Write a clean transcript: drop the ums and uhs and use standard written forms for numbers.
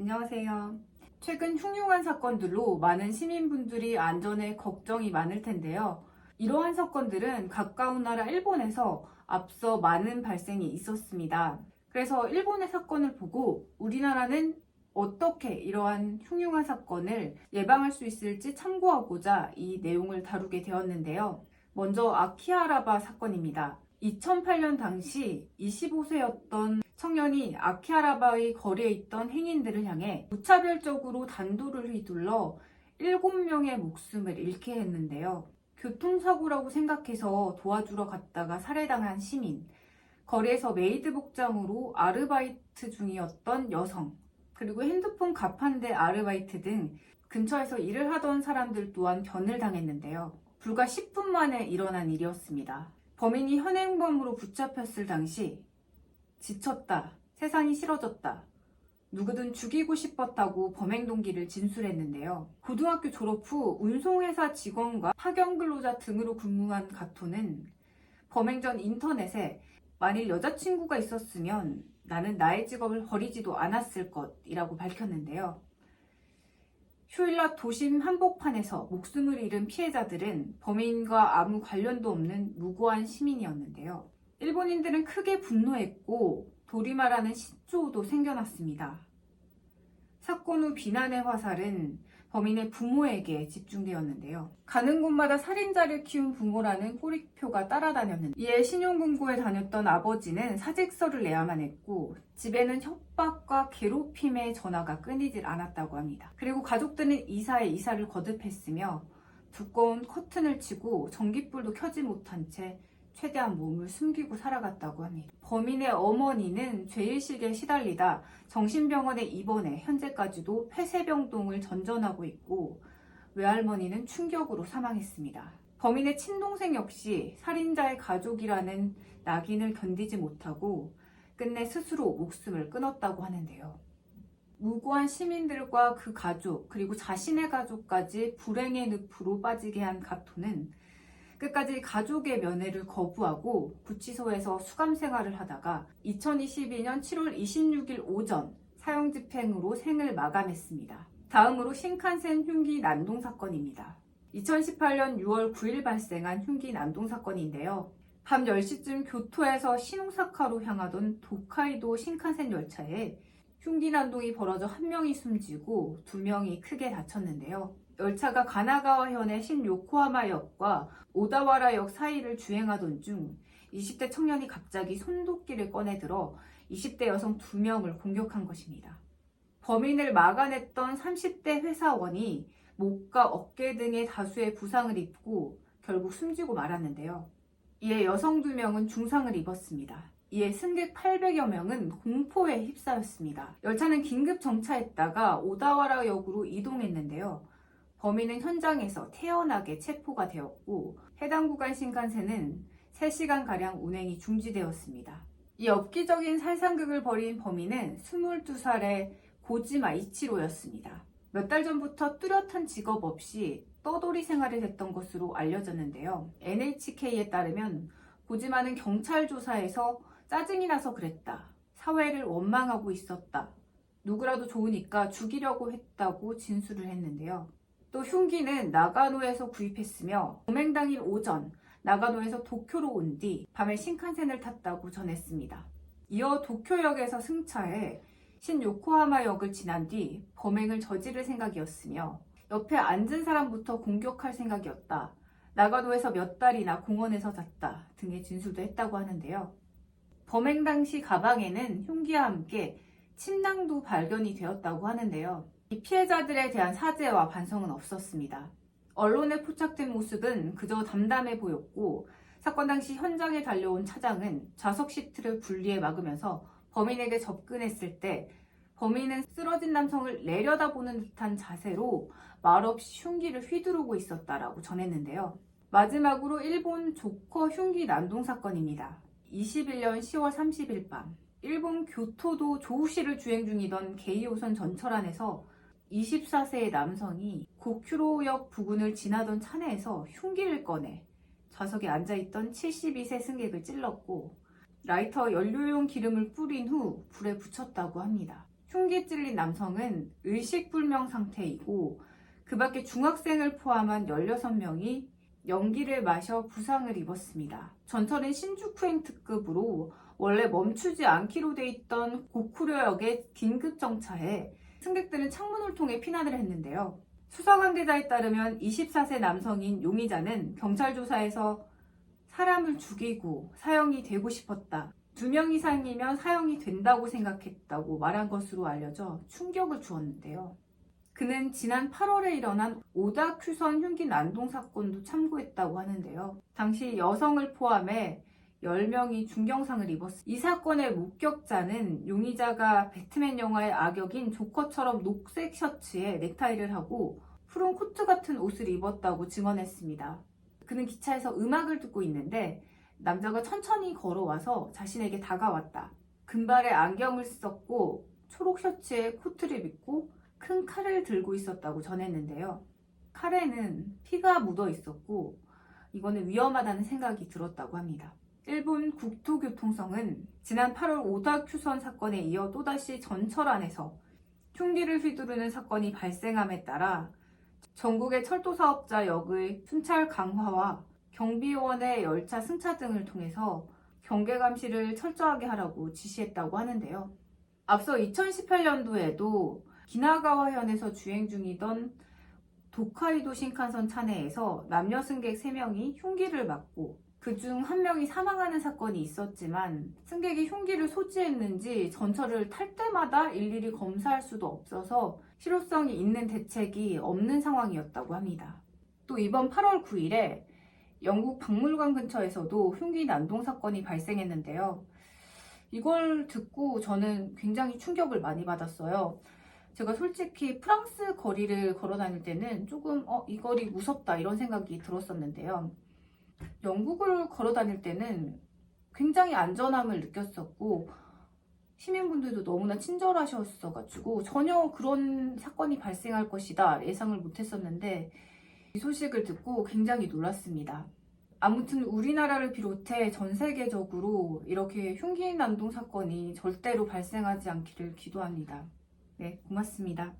안녕하세요. 최근 흉흉한 사건들로 많은 시민분들이 안전에 걱정이 많을 텐데요. 이러한 사건들은 가까운 나라 일본에서 앞서 많은 발생이 있었습니다. 그래서 일본의 사건을 보고 우리나라는 어떻게 이러한 흉흉한 사건을 예방할 수 있을지 참고하고자 이 내용을 다루게 되었는데요. 먼저 아키하라바 사건입니다. 2008년 당시 25세였던 청년이 아키하라바의 거리에 있던 행인들을 향해 무차별적으로 단도를 휘둘러 7명의 목숨을 잃게 했는데요. 교통사고라고 생각해서 도와주러 갔다가 살해당한 시민, 거리에서 메이드 복장으로 아르바이트 중이었던 여성, 그리고 핸드폰 가판대 아르바이트 등 근처에서 일을 하던 사람들 또한 변을 당했는데요. 불과 10분 만에 일어난 일이었습니다. 범인이 현행범으로 붙잡혔을 당시 지쳤다, 세상이 싫어졌다, 누구든 죽이고 싶었다고 범행 동기를 진술했는데요. 고등학교 졸업 후 운송회사 직원과 파견 근로자 등으로 근무한 가토는 범행 전 인터넷에 만일 여자친구가 있었으면 나는 나의 직업을 버리지도 않았을 것이라고 밝혔는데요. 휴일날 도심 한복판에서 목숨을 잃은 피해자들은 범인과 아무 관련도 없는 무고한 시민이었는데요. 일본인들은 크게 분노했고 도리마라는 신조어도 생겨났습니다. 사건 후 비난의 화살은 범인의 부모에게 집중되었는데요. 가는 곳마다 살인자를 키운 부모라는 꼬리표가 따라다녔는데 이에 신용금고에 다녔던 아버지는 사직서를 내야만 했고 집에는 협박과 괴롭힘의 전화가 끊이질 않았다고 합니다. 그리고 가족들은 이사에 이사를 거듭했으며 두꺼운 커튼을 치고 전깃불도 켜지 못한 채 최대한 몸을 숨기고 살아갔다고 합니다. 범인의 어머니는 죄의식에 시달리다 정신병원에 입원해 현재까지도 폐쇄병동을 전전하고 있고 외할머니는 충격으로 사망했습니다. 범인의 친동생 역시 살인자의 가족이라는 낙인을 견디지 못하고 끝내 스스로 목숨을 끊었다고 하는데요. 무고한 시민들과 그 가족 그리고 자신의 가족까지 불행의 늪으로 빠지게 한 가토는 끝까지 가족의 면회를 거부하고 구치소에서 수감 생활을 하다가 2022년 7월 26일 오전 사형집행으로 생을 마감했습니다. 다음으로 신칸센 흉기 난동 사건입니다. 2018년 6월 9일 발생한 흉기 난동 사건인데요. 밤 10시쯤 교토에서 시노사카로 향하던 도카이도 신칸센 열차에 흉기 난동이 벌어져 1명이 숨지고 2명이 크게 다쳤는데요. 열차가 가나가와현의 신요코하마역과 오다와라역 사이를 주행하던 중 20대 청년이 갑자기 손도끼를 꺼내들어 20대 여성 2명을 공격한 것입니다. 범인을 막아냈던 30대 회사원이 목과 어깨 등의 다수의 부상을 입고 결국 숨지고 말았는데요. 이에 여성 2명은 중상을 입었습니다. 이에 승객 800여 명은 공포에 휩싸였습니다. 열차는 긴급 정차했다가 오다와라역으로 이동했는데요. 범인은 현장에서 태연하게 체포가 되었고 해당 구간 신칸센은 3시간가량 운행이 중지되었습니다. 이 엽기적인 살상극을 벌인 범인은 22살의 고지마 이치로였습니다. 몇 달 전부터 뚜렷한 직업 없이 떠돌이 생활을 했던 것으로 알려졌는데요. NHK에 따르면 고지마는 경찰 조사에서 짜증이 나서 그랬다. 사회를 원망하고 있었다. 누구라도 좋으니까 죽이려고 했다고 진술을 했는데요. 또 흉기는 나가노에서 구입했으며 범행 당일 오전 나가노에서 도쿄로 온 뒤 밤에 신칸센을 탔다고 전했습니다. 이어 도쿄역에서 승차해 신요코하마역을 지난 뒤 범행을 저지를 생각이었으며 옆에 앉은 사람부터 공격할 생각이었다. 나가노에서 몇 달이나 공원에서 잤다 등의 진술도 했다고 하는데요. 범행 당시 가방에는 흉기와 함께 침낭도 발견이 되었다고 하는데요. 이 피해자들에 대한 사죄와 반성은 없었습니다. 언론에 포착된 모습은 그저 담담해 보였고 사건 당시 현장에 달려온 차장은 좌석 시트를 분리해 막으면서 범인에게 접근했을 때 범인은 쓰러진 남성을 내려다보는 듯한 자세로 말없이 흉기를 휘두르고 있었다라고 전했는데요. 마지막으로 일본 조커 흉기 난동 사건입니다. 21년 10월 30일 밤 일본 교토도 조우시를 주행 중이던 게이오선 전철 안에서 24세의 남성이 고큐로역 부근을 지나던 차 내에서 흉기를 꺼내 좌석에 앉아있던 72세 승객을 찔렀고 라이터 연료용 기름을 뿌린 후 불에 붙였다고 합니다. 흉기 찔린 남성은 의식불명 상태이고 그 밖에 중학생을 포함한 16명이 연기를 마셔 부상을 입었습니다. 전철은 신주쿠행 특급으로 원래 멈추지 않기로 돼 있던 고쿠려역에 긴급 정차해 승객들은 창문을 통해 피난을 했는데요. 수사 관계자에 따르면 24세 남성인 용의자는 경찰 조사에서 사람을 죽이고 사형이 되고 싶었다. 2명 이상이면 사형이 된다고 생각했다고 말한 것으로 알려져 충격을 주었는데요. 그는 지난 8월에 일어난 오다큐선 흉기 난동 사건도 참고했다고 하는데요. 당시 여성을 포함해 10명이 중경상을 입었습니다. 이 사건의 목격자는 용의자가 배트맨 영화의 악역인 조커처럼 녹색 셔츠에 넥타이를 하고 푸른 코트 같은 옷을 입었다고 증언했습니다. 그는 기차에서 음악을 듣고 있는데 남자가 천천히 걸어와서 자신에게 다가왔다. 금발에 안경을 썼고 초록 셔츠에 코트를 입고 큰 칼을 들고 있었다고 전했는데요. 칼에는 피가 묻어 있었고 이거는 위험하다는 생각이 들었다고 합니다. 일본 국토교통성은 지난 8월 오다큐선 사건에 이어 또다시 전철 안에서 흉기를 휘두르는 사건이 발생함에 따라 전국의 철도사업자 역의 순찰 강화와 경비원의 열차 승차 등을 통해서 경계 감시를 철저하게 하라고 지시했다고 하는데요. 앞서 2018년도에도 기나가와현에서 주행 중이던 도카이도 신칸선 차내에서 남녀 승객 3명이 흉기를 맞고 그중 1명이 사망하는 사건이 있었지만 승객이 흉기를 소지했는지 전철을 탈 때마다 일일이 검사할 수도 없어서 실효성이 있는 대책이 없는 상황이었다고 합니다. 또 이번 8월 9일에 영국 박물관 근처에서도 흉기 난동 사건이 발생했는데요. 이걸 듣고 저는 굉장히 충격을 많이 받았어요. 제가 솔직히 프랑스 거리를 걸어 다닐 때는 조금 이 거리 무섭다 이런 생각이 들었었는데요. 영국을 걸어 다닐 때는 굉장히 안전함을 느꼈었고 시민분들도 너무나 친절하셨어가지고 전혀 그런 사건이 발생할 것이다 예상을 못했었는데 이 소식을 듣고 굉장히 놀랐습니다. 아무튼 우리나라를 비롯해 전 세계적으로 이렇게 흉기 난동 사건이 절대로 발생하지 않기를 기도합니다. 네, 고맙습니다.